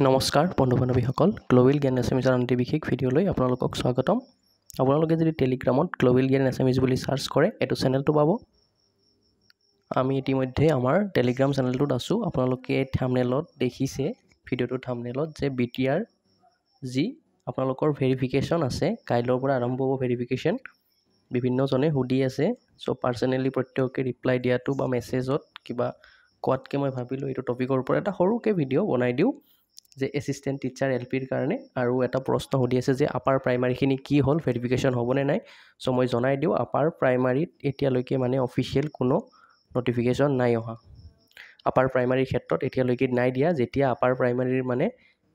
নমস্কাৰ বন্ধু বান্ধৱীসকল, গ্লোবেল জ্ঞান এছএমিজৰ আন এটি বিশেষ ভিডিঅ'লৈ আপোনালোকক স্বাগতম। আপোনালোকে যদি টেলিগ্ৰামত গ্লোবেল জ্ঞান এছএমিজ বুলি চাৰ্চ কৰে এইটো চেনেলটো পাব। আমি ইতিমধ্যে আমাৰ টেলিগ্ৰাম চেনেলটোত আছোঁ। আপোনালোকে থাম্বনেইলত দেখিছে, ভিডিঅ'টোৰ থাম্বনেইলত যে BTR যি আপোনালোকৰ ভেৰিফিকেশ্যন আছে, কাইলৈৰ পৰা আৰম্ভ হ'ব ভেৰিফিকেশ্যন। বিভিন্নজনে সুধি আছে, চ' পাৰ্চনেলি প্ৰত্যেককে ৰিপ্লাই দিয়াটো বা মেছেজত কিবা কোৱাতকৈ মই ভাবিলোঁ এইটো টপিকৰ ওপৰত এটা সৰুকৈ ভিডিঅ' বনাই দিওঁ যে এছিষ্টেণ্ট টিচাৰ LPৰ কাৰণে। আৰু এটা প্ৰশ্ন সুধি আছে যে আপাৰ প্ৰাইমাৰীখিনি কি হ'ল, ভেৰিফিকেশ্যন হ'বনে নাই। চ' মই জনাই দিওঁ, আপাৰ প্ৰাইমাৰীত এতিয়ালৈকে মানে অফিচিয়েল কোনো নটিফিকেশ্যন নাই অহা। আপাৰ প্ৰাইমাৰীৰ ক্ষেত্ৰত এতিয়ালৈকে নাই দিয়া। যেতিয়া আপাৰ প্ৰাইমাৰীৰ মানে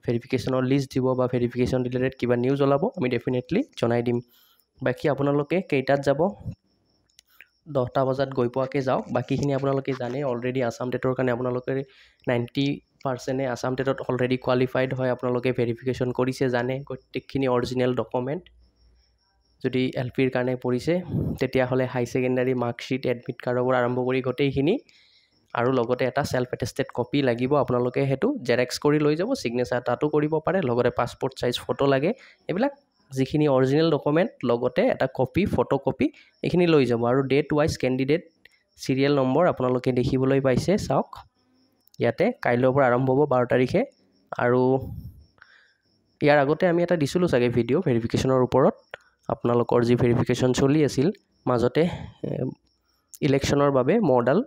ভেৰিফিকেশ্যনৰ লিষ্ট দিব বা ভেৰিফিকেশ্যন ৰিলেটেড কিবা নিউজ ওলাব, আমি ডেফিনেটলি জনাই দিম। বাকী আপোনালোকে কেইটাত যাব, 10টা বজাত গৈ পোৱাকৈ যাওক। বাকীখিনি আপোনালোকে জানে অলৰেডি আছাম টেটৰ কাৰণে আপোনালোকে 90% আছাম টেটত অলৰেডি কোৱালিফাইড হয়। আপোনালোকে ভেৰিফিকেশ্যন কৰিছে, জানে প্ৰত্যেকখিনি অৰিজিনেল ডকুমেণ্ট। যদি LPৰ কাৰণে পৰিছে তেতিয়াহ'লে হাই ছেকেণ্ডাৰী মাৰ্কশ্বিট, এডমিট কাৰ্ডৰ পৰা আৰম্ভ কৰি গোটেইখিনি, আৰু লগতে এটা ছেল্ফ এটেষ্টেড কপি লাগিব। আপোনালোকে সেইটো জেৰেক্স কৰি লৈ যাব, ছিগনেচাৰ তাতো কৰিব পাৰে, লগতে পাছপৰ্ট চাইজ ফটো লাগে। এইবিলাক যিখিনি অৰিজিনেল ডকুমেণ্ট, লগতে এটা কপি, ফটো কপি, এইখিনি লৈ যাব। আৰু date wise candidate serial number আপোনালোকে দেখিবলৈ পাইছে, চাওক ইয়াতে। কাইলৈৰ পৰা আৰম্ভ হ'ব 12 তাৰিখে। আৰু ইয়াৰ আগতে আমি এটা দিছিলোঁ চাগে ভিডিঅ' ভেৰিফিকেশ্যনৰ ওপৰত। আপোনালোকৰ যি ভেৰিফিকেশ্যন চলি আছিল, মাজতে ইলেকশ্যনৰ বাবে মডেল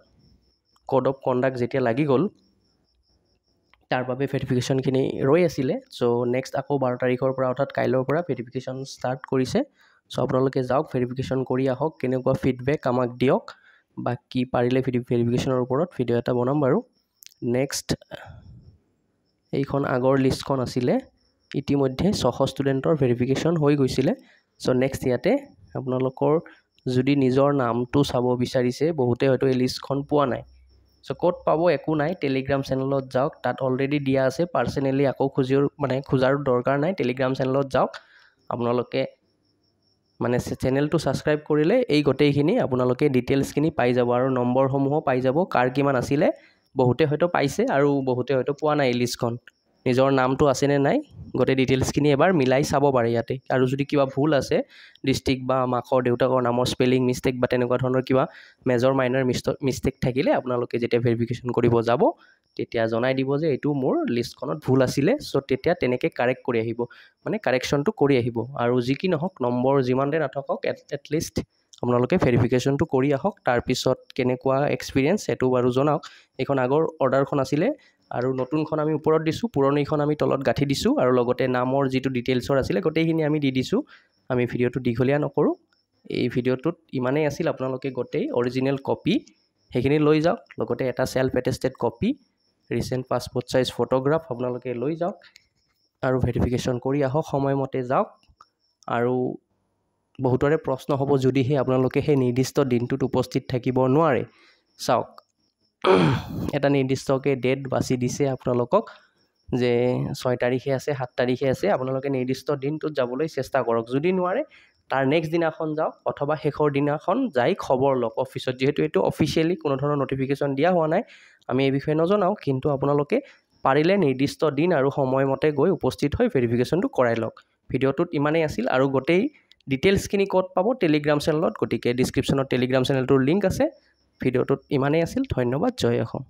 কোড অফ কণ্ডাক্ট যেতিয়া লাগি গ'ল, তাৰ বাবে ভেৰিফিকেশ্যনখিনি ৰৈ আছিলে। চ' নেক্সট আকৌ 12 তাৰিখৰ পৰা, অৰ্থাৎ কাইলৈৰ পৰা ভেৰিফিকেশ্যন ষ্টাৰ্ট কৰিছে। চ' আপোনালোকে যাওক, ভেৰিফিকেশ্যন কৰি আহক, কেনেকুৱা ফিডবেক আমাক দিয়ক। বাকী পাৰিলে ভেৰিফিকেশ্যনৰ ওপৰত ভিডিঅ' এটা বনাম বাৰু। নেক্সট এইখন আগৰ লিষ্টখন আছিলে, ইতিমধ্যে 600 ষ্টুডেণ্টৰ ভেৰিফিকেশ্যন হৈ গৈছিলে। চ' নেক্সট ইয়াতে আপোনালোকৰ যদি নিজৰ নামটো চাব বিচাৰিছে, বহুতে হয়তো এই লিষ্টখন পোৱা নাই। চ' ক'ত পাব, একো নাই, টেলিগ্ৰাম চেনেলত যাওক, তাত অলৰেডি দিয়া আছে। পাৰ্চনেলি আকৌ খোজাৰ দৰকাৰ নাই, টেলিগ্ৰাম চেনেলত যাওক। আপোনালোকে মানে চেনেলটো ছাবস্ক্ৰাইব কৰিলে এই গোটেইখিনি আপোনালোকে ডিটেইলছখিনি পাই যাব, আৰু নম্বৰসমূহো পাই যাব, কাৰ কিমান আছিলে। বহুতে হয়তো পাইছে আৰু বহুতে হয়তো পোৱা নাই এই লিষ্টখন। নিজৰ নামটো আছেনে নাই, গোটেই ডিটেইলছখিনি এবাৰ মিলাই চাব পাৰে ইয়াতে। আৰু যদি কিবা ভুল আছে, ডিষ্ট্ৰিক্ট বা মাকৰ দেউতাকৰ নামৰ স্পেলিং মিষ্টেক বা তেনেকুৱা ধৰণৰ কিবা মেজৰ মাইনৰ মিষ্টেক থাকিলে, আপোনালোকে যেতিয়া ভেৰিফিকেশ্যন কৰিব যাব তেতিয়া জনাই দিব যে এইটো মোৰ লিষ্টখনত ভুল আছিলে। চ' তেতিয়া তেনেকৈ কাৰেক্ট কৰি আহিব, মানে কাৰেকশ্যনটো কৰি আহিব। আৰু যি কি নহওক, নম্বৰ যিমানতে নাথাকক, এটলিষ্ট আপোনালোকে ভেৰিফিকেশ্যনটো কৰি আহক। তাৰপিছত কেনেকুৱা এক্সপিৰিয়েঞ্চ সেইটো বাৰু জনাওক। এইখন আগৰ অৰ্ডাৰখন আছিলে, আৰু নতুনখন আমি ওপৰত দিছোঁ, পুৰণিখন আমি তলত গাঁঠি দিছোঁ, আৰু লগতে নামৰ যিটো ডিটেইলছৰ আছিলে গোটেইখিনি আমি দি দিছোঁ। আমি ভিডিঅ'টো দীঘলীয়া নকৰোঁ, এই ভিডিঅ'টোত ইমানেই আছিল। আপোনালোকে গোটেই অৰিজিনেল কপি সেইখিনি লৈ যাওক, লগতে এটা self attested copy, recent passport size photograph আপোনালোকে লৈ যাওক, আৰু ভেৰিফিকেশ্যন কৰি আহক, সময়মতে যাওক। আৰু বহুতৰে প্ৰশ্ন হ'ব, যদিহে আপোনালোকে সেই নিৰ্দিষ্ট দিনটোত উপস্থিত থাকিব নোৱাৰে। চাওক, এটা নিৰ্দিষ্টকৈ ডেট বাছি দিছে আপোনালোকক, যে 6 তাৰিখে আছে, 7 তাৰিখে আছে। আপোনালোকে নিৰ্দিষ্ট দিনটোত যাবলৈ চেষ্টা কৰক। যদি নোৱাৰে, তাৰ নেক্সট দিনাখন যাওক, অথবা শেষৰ দিনাখন যাই খবৰ লওক অফিচত। যিহেতু এইটো অফিচিয়েলি কোনো ধৰণৰ নটিফিকেশ্যন দিয়া হোৱা নাই, আমি এই বিষয়ে নজনাওঁ। কিন্তু আপোনালোকে পাৰিলে নিৰ্দিষ্ট দিন আৰু সময়মতে গৈ উপস্থিত হৈ ভেৰিফিকেশ্যনটো কৰাই লওক। ভিডিঅ'টোত ইমানেই আছিল, আৰু গোটেই ডিটেইলছখিনি ক'ত পাব, টেলিগ্ৰাম চেনেলত। গতিকে ডিছক্ৰিপশ্যনত টেলিগ্ৰাম চেনেলটোৰ লিংক আছে। ভিডিঅ'টোত ইমানেই আছিল, ধন্যবাদ, জয় অসম।